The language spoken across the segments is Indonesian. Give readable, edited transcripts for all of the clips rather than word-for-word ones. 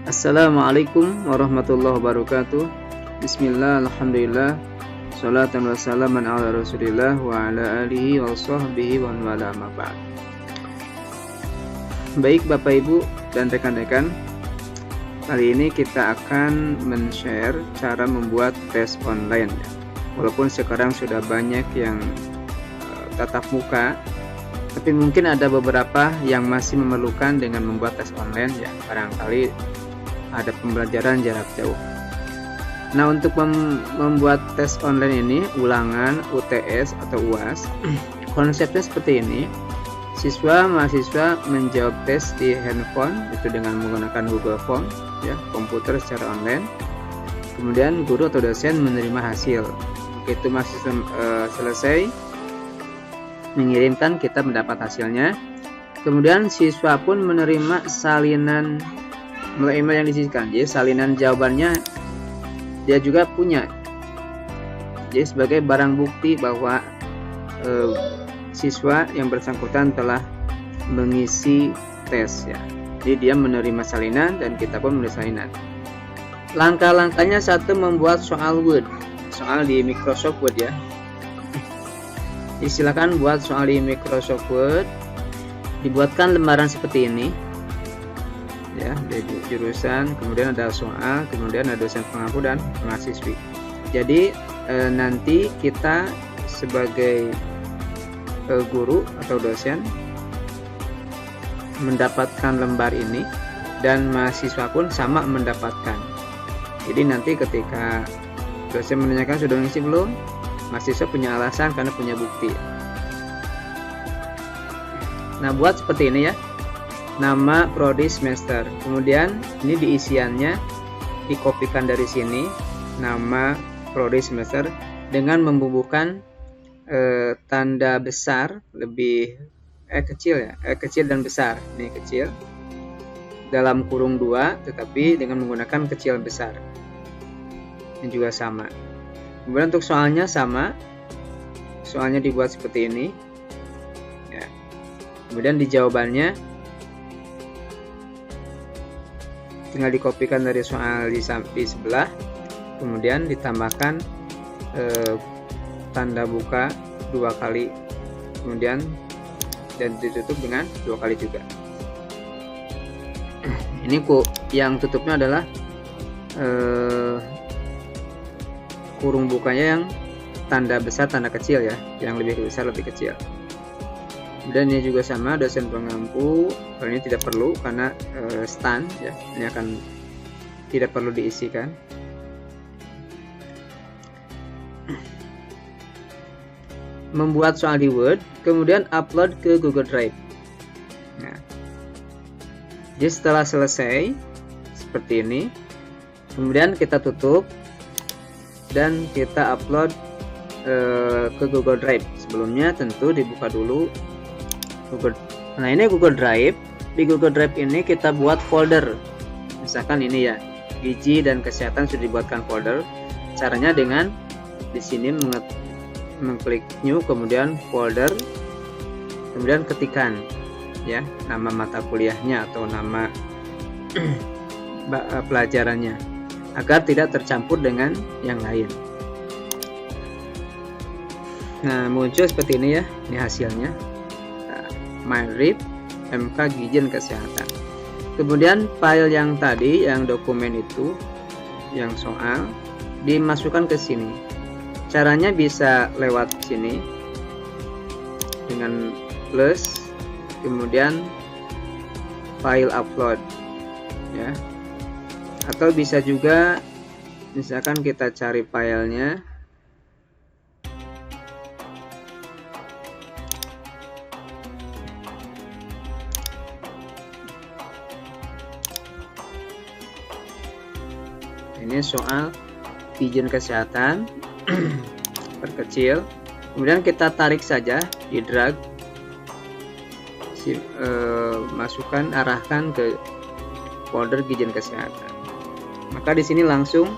Assalamualaikum warahmatullahi wabarakatuh. Bismillah, alhamdulillah, salatan wassalaman ala rasulillah wa ala alihi wa sahbihi wa wala ma ba'd. Baik Bapak Ibu dan rekan-rekan, kali ini kita akan men-share cara membuat tes online. Walaupun sekarang sudah banyak yang tatap muka, tapi mungkin ada beberapa yang masih memerlukan dengan membuat tes online ya, barangkali ada pembelajaran jarak jauh. Nah, untuk membuat tes online ini, ulangan, UTS atau UAS, konsepnya seperti ini. Mahasiswa menjawab tes di handphone itu dengan menggunakan Google Form ya, komputer secara online. Kemudian guru atau dosen menerima hasil. Begitu mahasiswa selesai mengirimkan, kita mendapat hasilnya. Kemudian siswa pun menerima salinan melalui email yang disisihkan. Jadi salinan jawabannya dia juga punya. Jadi sebagai barang bukti bahwa siswa yang bersangkutan telah mengisi tes ya. Jadi dia menerima salinan dan kita pun menerima salinan. Langkah-langkahnya: satu, membuat soal Word, soal di Microsoft Word ya. Silakan buat soal di Microsoft Word. Dibuatkan lembaran seperti ini ya, dari jurusan, kemudian ada soal, kemudian ada dosen pengampu dan mahasiswi. Jadi nanti kita sebagai guru atau dosen mendapatkan lembar ini dan mahasiswa pun sama mendapatkan. Jadi nanti ketika dosen menanyakan sudah mengisi belum, mahasiswa punya alasan karena punya bukti. Nah, buat seperti ini ya. Nama, prodi, semester. Kemudian ini diisiannya dikopikan dari sini, nama, prodi, semester, dengan membubuhkan tanda besar lebih kecil ya, kecil dan besar. Ini kecil dalam kurung 2, tetapi dengan menggunakan kecil besar. Ini juga sama. Kemudian untuk soalnya sama, soalnya dibuat seperti ini ya. Kemudian di jawabannya tinggal dikopikan dari soal di sebelah, kemudian ditambahkan tanda buka 2 kali, kemudian dan ditutup dengan 2 kali juga. Ini yang tutupnya adalah kurung bukanya yang tanda besar tanda kecil ya, yang lebih besar lebih kecil. Dan ini juga sama, dosen pengampu kalau ini tidak perlu karena stand ya, ini akan tidak perlu diisikan. Membuat soal di Word, kemudian upload ke Google Drive. Nah, jadi setelah selesai seperti ini, kemudian kita tutup dan kita upload ke Google Drive. Sebelumnya tentu dibuka dulu Google. Nah, ini Google Drive. Di Google Drive ini kita buat folder. Misalkan ini ya, gizi dan kesehatan sudah dibuatkan folder. Caranya dengan di sini mengklik new, kemudian folder, kemudian ketikkan ya nama mata kuliahnya atau nama pelajarannya agar tidak tercampur dengan yang lain. Nah, muncul seperti ini ya, ini hasilnya. MyRib MK Gizi dan Kesehatan. Kemudian file yang tadi, yang dokumen itu, yang soal, dimasukkan ke sini. Caranya bisa lewat sini dengan plus, kemudian file upload ya. Atau bisa juga misalkan kita cari filenya, ini soal gizi kesehatan, perkecil, kemudian kita tarik saja, di drag, masukkan, arahkan ke folder gizi kesehatan. Maka di sini langsung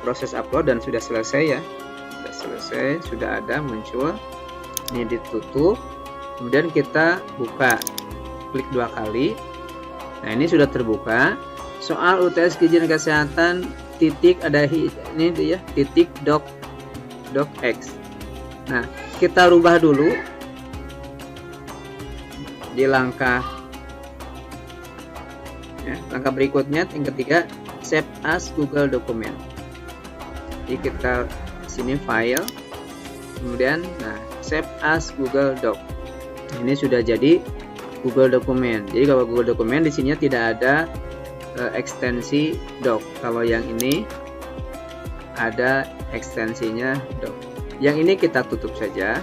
proses upload dan sudah selesai ya, sudah selesai, sudah ada muncul. Ini ditutup, kemudian kita buka, klik 2 kali. Nah, ini sudah terbuka. soal UTS gizi dan kesehatan titik ada ini ya, titik docx. Nah, kita rubah dulu di langkah berikutnya, yang ketiga, save as Google Document. Jadi kita sini file, kemudian save as Google Doc. Ini sudah jadi Google Document. Jadi kalau Google Document di sini tidak ada ekstensi doc. Kalau yang ini ada ekstensinya doc. Yang ini kita tutup saja.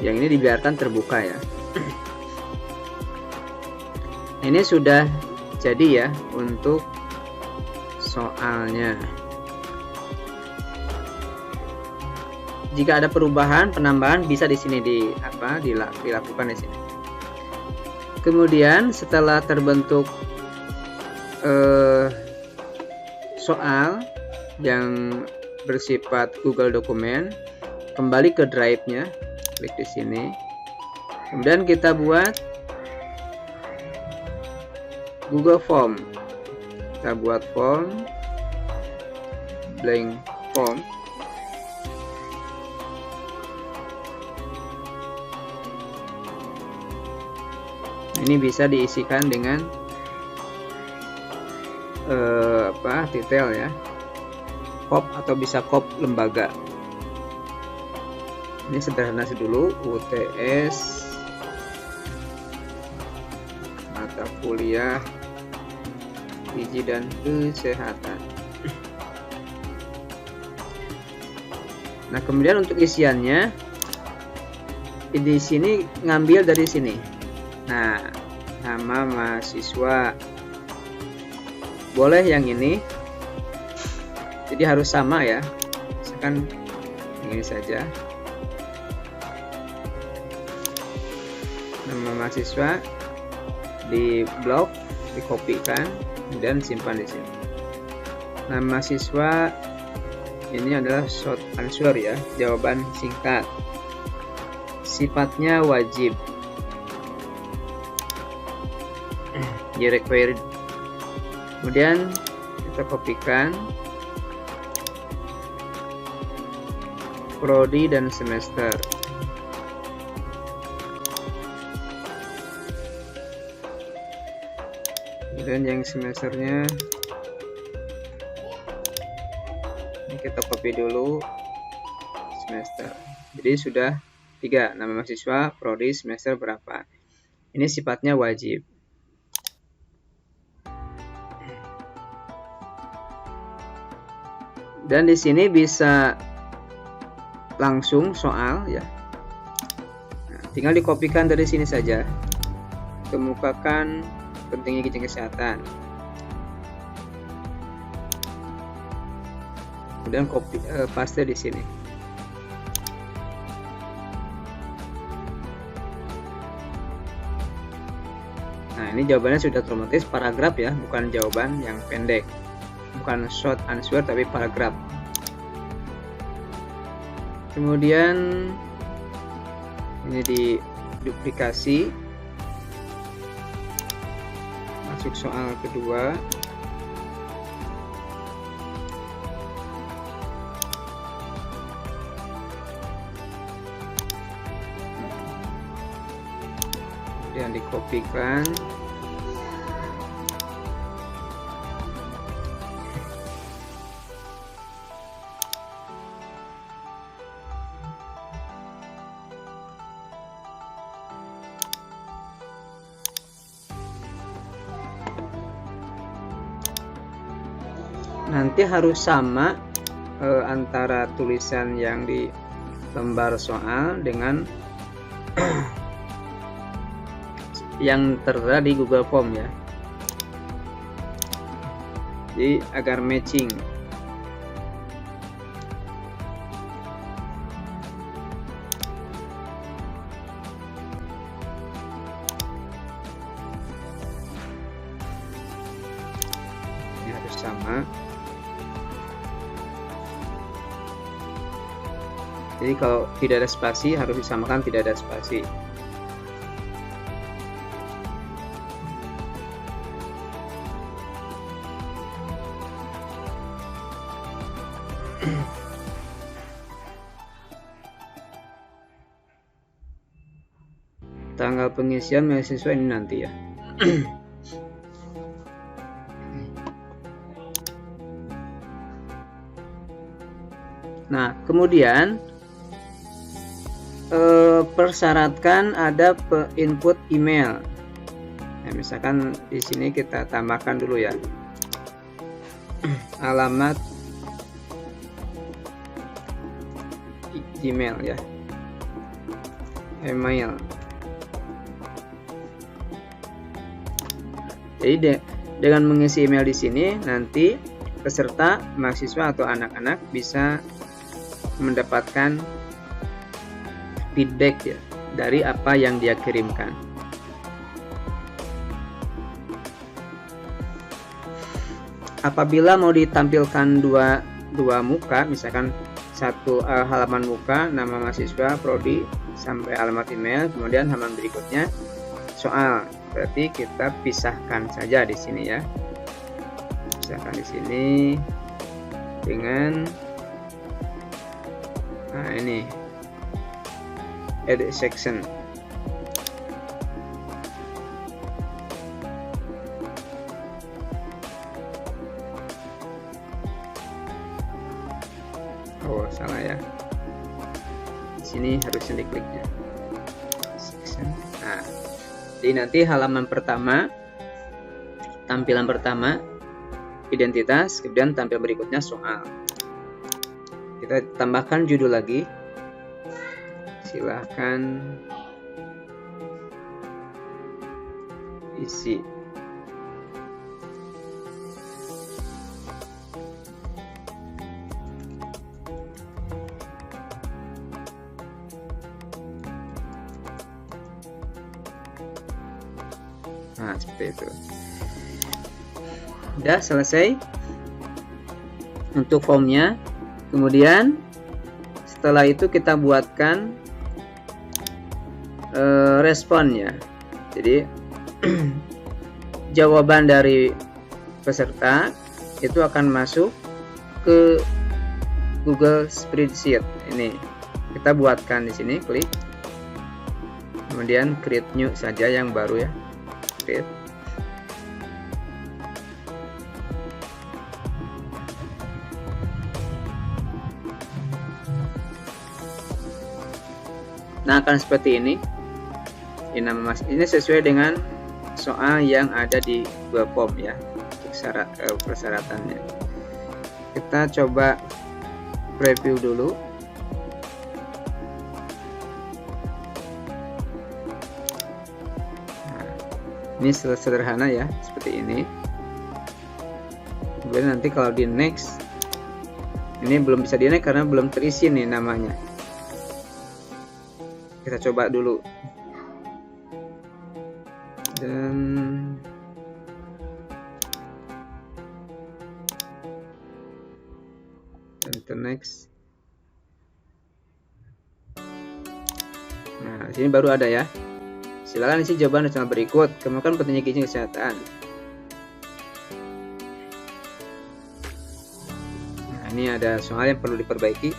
Yang ini dibiarkan terbuka ya. Ini sudah jadi ya untuk soalnya. Jika ada perubahan, penambahan bisa di sini dilakukan di sini. Kemudian setelah terbentuk soal yang bersifat Google Dokumen, kembali ke drive-nya, klik di sini. Kemudian kita buat Google Form. Kita buat form, blank form. Ini bisa diisikan dengan detail ya, kop atau bisa kop lembaga. Ini sederhana dulu, UTS mata kuliah gizi dan kesehatan. Nah, kemudian untuk isiannya di sini ngambil dari sini. Nah, nama mahasiswa boleh yang ini, jadi harus sama ya, misalkan ini saja, nama mahasiswa di blok, dikopikan, kemudian simpan di sini. Nama mahasiswa ini adalah short answer ya, jawaban singkat. Sifatnya wajib, required. Kemudian kita kopikan prodi dan semester. Dan yang semesternya ini kita copy dulu, semester. Jadi sudah 3, nama mahasiswa, prodi, semester berapa. Ini sifatnya wajib. Dan di sini bisa langsung soal ya. Nah, tinggal dikopikan dari sini saja. Kemukakan pentingnya gizi kesehatan. Kemudian paste di sini. Nah, ini jawabannya sudah otomatis paragraf ya, bukan jawaban yang pendek. Bukan short answer tapi paragraf. Kemudian ini diduplikasi, masuk soal kedua. Kemudian dikopikan. Nanti harus sama antara tulisan yang di lembar soal dengan yang tertera di Google Form ya. Jadi agar matching. Ini harus sama. Jadi kalau tidak ada spasi harus disamakan tidak ada spasi. tanggal pengisian mahasiswa ini nanti ya. Nah, kemudian persyaratkan ada input email. Nah, misalkan di sini kita tambahkan dulu ya alamat Gmail ya, email. Jadi dengan mengisi email di sini nanti peserta, mahasiswa atau anak-anak bisa mendapatkan feedback ya dari apa yang dia kirimkan. Apabila mau ditampilkan dua muka, misalkan satu halaman muka, nama mahasiswa, prodi, sampai alamat email, kemudian halaman berikutnya soal. Berarti kita pisahkan saja di sini ya. Pisahkan di sini dengan ini edit section. Oh, salah ya. Di sini harusnya dikliknya. Nah, jadi nanti halaman pertama, tampilan pertama identitas, kemudian tampil berikutnya soal. Kita tambahkan judul lagi. Silahkan isi. Nah, seperti itu. Udah selesai untuk formnya. Kemudian setelah itu kita buatkan responnya. Jadi jawaban dari peserta itu akan masuk ke Google Spreadsheet. Ini kita buatkan di sini, klik. Kemudian create new saja yang baru ya. Create. Nah, akan seperti ini. Ini sesuai dengan soal yang ada di Google Form ya, untuk syarat persyaratannya. Kita coba preview dulu. Nah, ini sederhana ya, seperti ini. Kemudian nanti kalau di next, ini belum bisa di next karena belum terisi nih namanya. Kita coba dulu. Dan next. Nah, sini baru ada ya. Silakan isi jawaban nasional berikut. Kemudian pentingnya gizi kesehatan. Nah, ini ada soal yang perlu diperbaiki.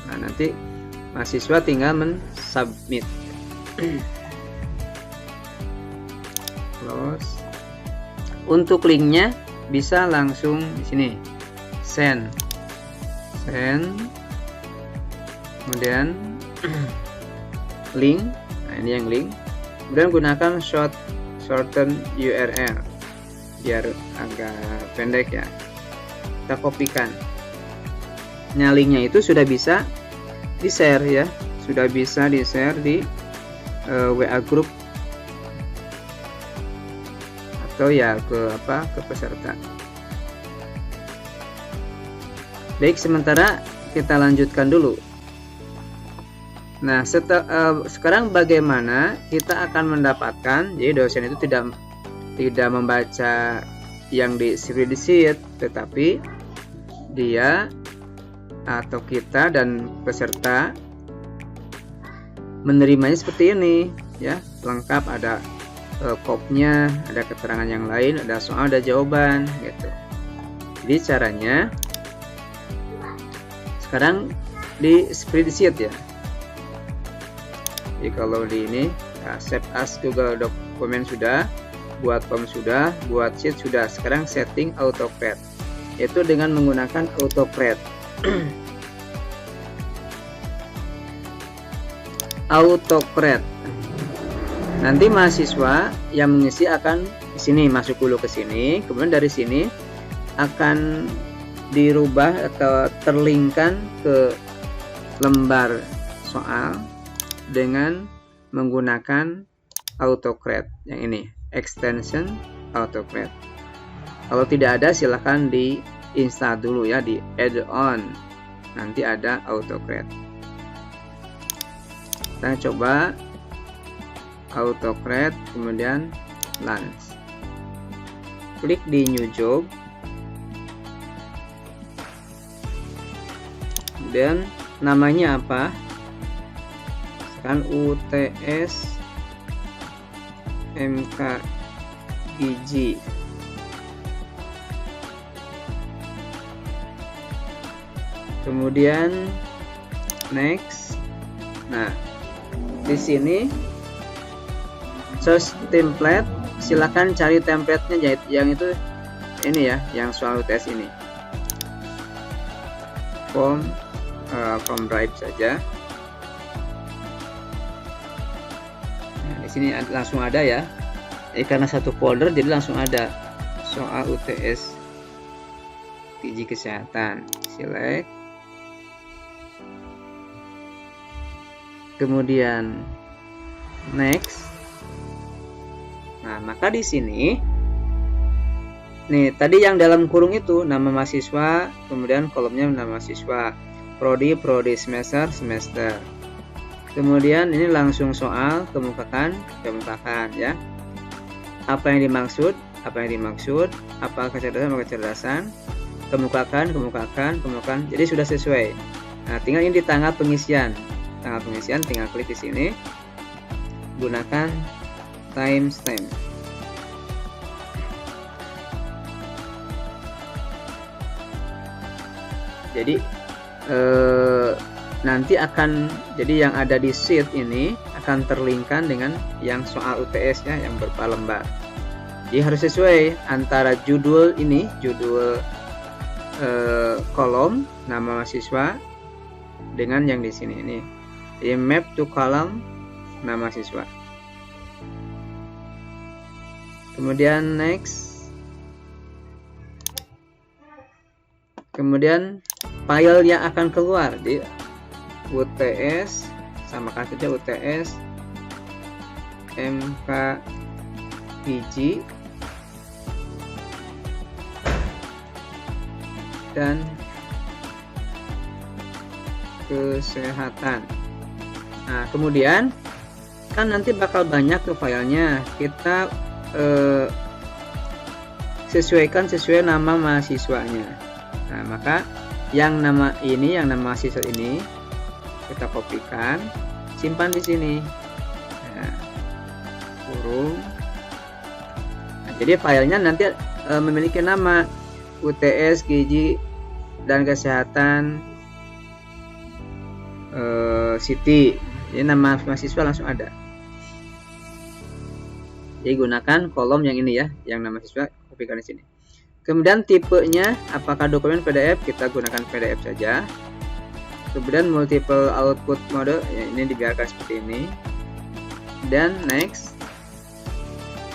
Nah, nanti mahasiswa tinggal men-submit. Close. Untuk linknya bisa langsung di sini, send, kemudian link. Nah, ini yang link. Kemudian gunakan shorten URL biar agak pendek ya. Kita kopikan. Nah, linknya itu sudah bisa di share ya, sudah bisa di share di WA group atau ya ke peserta. Baik, sementara kita lanjutkan dulu. Nah, sekarang bagaimana kita akan mendapatkan, jadi dosen itu tidak membaca yang di spreadsheet, tetapi dia atau kita dan peserta menerimanya seperti ini ya, lengkap, ada kopnya, ada keterangan yang lain, ada soal, ada jawaban gitu. Jadi caranya sekarang di spreadsheet ya. Jadi kalau di ini ya, save as Google dokumen sudah, buat form sudah, buat sheet sudah. Sekarang setting autocreate, yaitu dengan menggunakan autocreate. Autocreate. Nanti mahasiswa yang mengisi akan di sini, masuk dulu ke sini, kemudian dari sini akan dirubah atau terlinkkan ke lembar soal dengan menggunakan autocreate yang ini, extension autocreate. Kalau tidak ada silahkan di install dulu ya, di add on, nanti ada autocreate. Kita coba autocreate, kemudian launch, klik di new job, dan namanya apa, kan UTS MKIJ. Kemudian next. Nah, di sini source template, silakan cari template-nya yang itu ini ya, yang soal UTS ini. From drive saja. Di sini langsung ada ya, karena satu folder jadi langsung ada soal UTS gizi kesehatan. Select, kemudian next. Nah, maka di sini nih tadi yang dalam kurung itu nama mahasiswa, kemudian kolomnya nama mahasiswa, prodi semester. Kemudian ini langsung soal, kemukakan ya. Apa yang dimaksud, apa kecerdasan, kemukakan. Jadi sudah sesuai. Nah, tinggal ini di tanggal pengisian, tinggal klik di sini, gunakan timestamp. Jadi nanti akan jadi yang ada di sheet ini akan terlinkkan dengan yang soal UTS ya, yang berupa lembar. Jadi harus sesuai antara judul ini, judul kolom nama mahasiswa dengan yang di sini ini. Jadi map to column nama mahasiswa. Kemudian next. Kemudian file yang akan keluar di UTS, samakan saja UTS MKIJ dan kesehatan. Nah, kemudian kan nanti bakal banyak tuh filenya, kita sesuaikan sesuai nama mahasiswanya. Nah, maka yang nama mahasiswa ini kita kopikan, simpan di sini. Nah, kurung. Nah, jadi filenya nanti memiliki nama UTS gizi dan kesehatan Siti. Jadi nama mahasiswa langsung ada. Jadi gunakan kolom yang ini ya, yang nama mahasiswa, kopikan di sini. Kemudian tipenya, apakah dokumen PDF, kita gunakan PDF saja. Kemudian multiple output mode, ya, ini dibiarkan seperti ini. Dan next,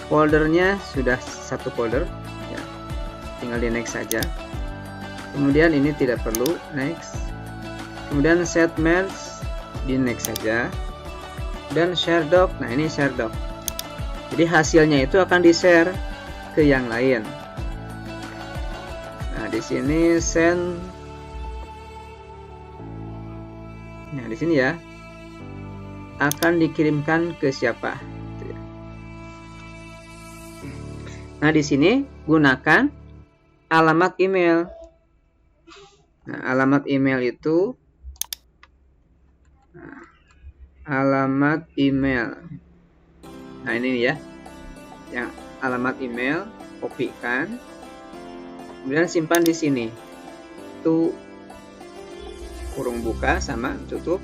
foldernya sudah satu folder, ya, tinggal di next saja. Kemudian ini tidak perlu, next. Kemudian set merge, di next saja. Dan share doc, nah ini share doc. Jadi hasilnya itu akan di share ke yang lain. Nah, di sini send. Nah, di sini ya akan dikirimkan ke siapa. Nah, di sini gunakan alamat email. Nah, alamat email itu alamat email. Nah, ini ya, yang alamat email, kopikan, kemudian simpan di sini. To kurung buka sama tutup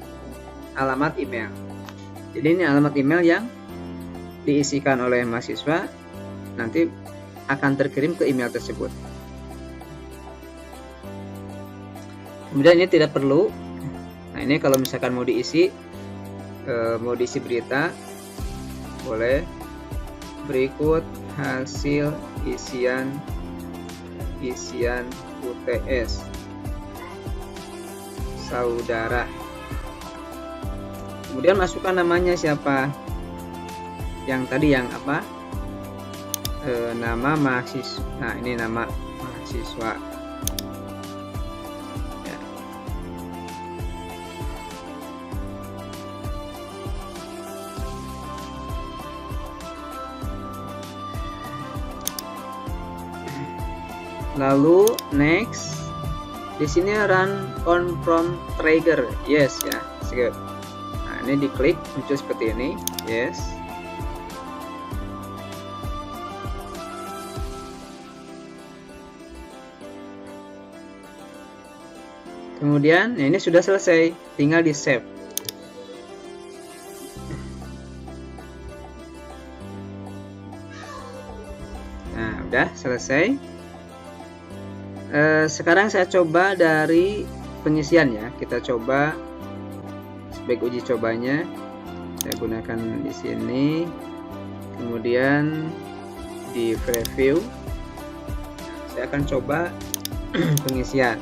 alamat email. Jadi ini alamat email yang diisikan oleh mahasiswa, nanti akan terkirim ke email tersebut. Kemudian ini tidak perlu. Nah, ini kalau misalkan mau diisi berita, boleh berikut hasil isian UTS saudara. Kemudian masukkan namanya siapa, yang tadi yang apa, nama mahasiswa. Nah, ini nama mahasiswa ya. Lalu next, di sini run confirm trigger, yes ya, good. Nah, ini diklik muncul seperti ini, yes. Kemudian ya, ini sudah selesai, tinggal di save. Nah, udah selesai. Sekarang saya coba dari pengisian ya. Kita coba sebagai uji cobanya. Saya gunakan di sini. Kemudian di preview. Saya akan coba pengisian.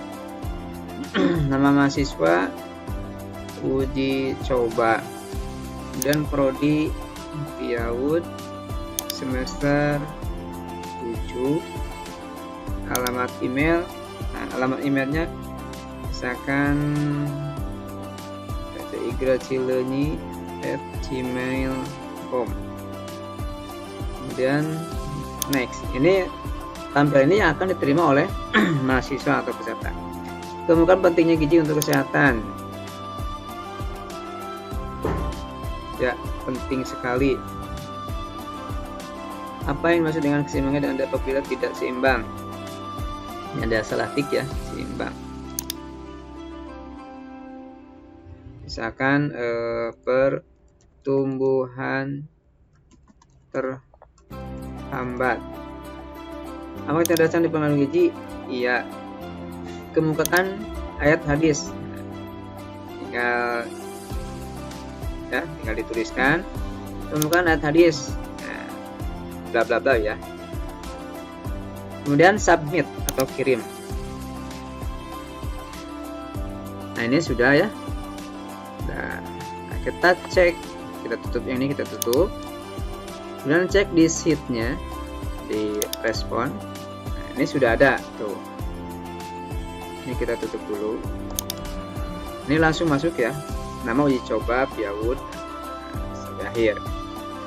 Nama mahasiswa uji coba. Kemudian prodi PIAUD semester 7. Alamat email, nah, alamat emailnya misalkan igracileni@gmail.com. Kemudian next, ini tampilan ini akan diterima oleh mahasiswa atau peserta. Temukan pentingnya gizi untuk kesehatan. Ya, penting sekali. Apa yang dimaksud dengan keseimbangan dan apabila tidak seimbang? Ini ada salah tik ya, seimbang. Misalkan pertumbuhan terhambat. Apa kecerdasan dipengaruhi gizi? Iya. Kemukakan ayat hadis. Tinggal dituliskan. Kemukakan ayat hadis. Nah, bla bla bla ya. Kemudian submit atau kirim. Nah, ini sudah ya. Nah, kita cek, kita tutup yang ini, kita tutup. Kemudian cek di sheet-nya, di respon. Nah, ini sudah ada tuh. Ini kita tutup dulu. Ini langsung masuk ya. Nama uji coba PIAUD sampai akhir.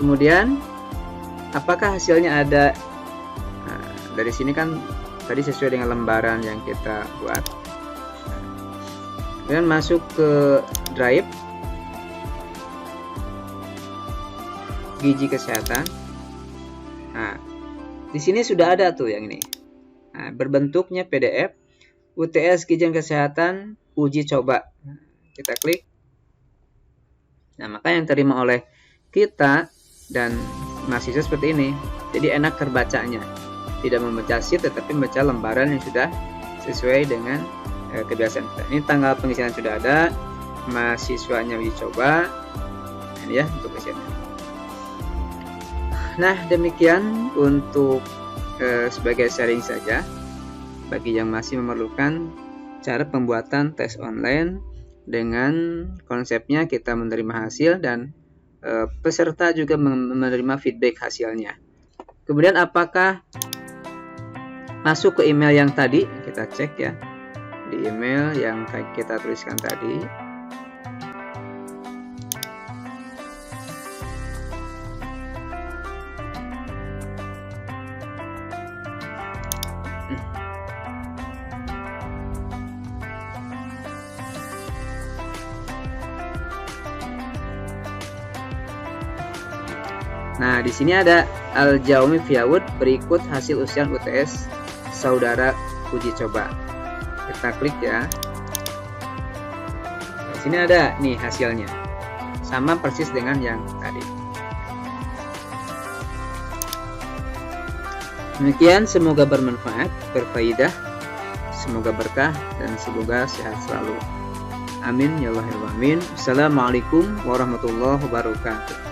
Kemudian apakah hasilnya ada? Dari sini kan tadi sesuai dengan lembaran yang kita buat. Kemudian masuk ke drive gizi kesehatan. Nah, di sini sudah ada tuh yang ini. Nah, berbentuknya PDF UTS gizi kesehatan uji coba. Kita klik. Nah, maka yang terima oleh kita dan mahasiswa seperti ini. Jadi enak terbacanya. Tidak membaca sheet tetapi membaca lembaran yang sudah sesuai dengan kebiasaan kita. Ini tanggal pengisian sudah ada, mahasiswanya uji coba. Ini ya untuk isiannya. Nah, demikian untuk sebagai sharing saja bagi yang masih memerlukan cara pembuatan tes online dengan konsepnya kita menerima hasil dan peserta juga menerima feedback hasilnya. Kemudian apakah masuk ke email yang tadi, kita cek ya di email yang kita tuliskan tadi. Nah, di sini ada Al-Jaumi PIAUD berikut hasil ujian UTS saudara uji coba. Kita klik ya. Di sini ada nih hasilnya, sama persis dengan yang tadi. Demikian, semoga bermanfaat, berfaedah, semoga berkah, dan semoga sehat selalu. Amin ya Allah. Assalamualaikum warahmatullahi wabarakatuh.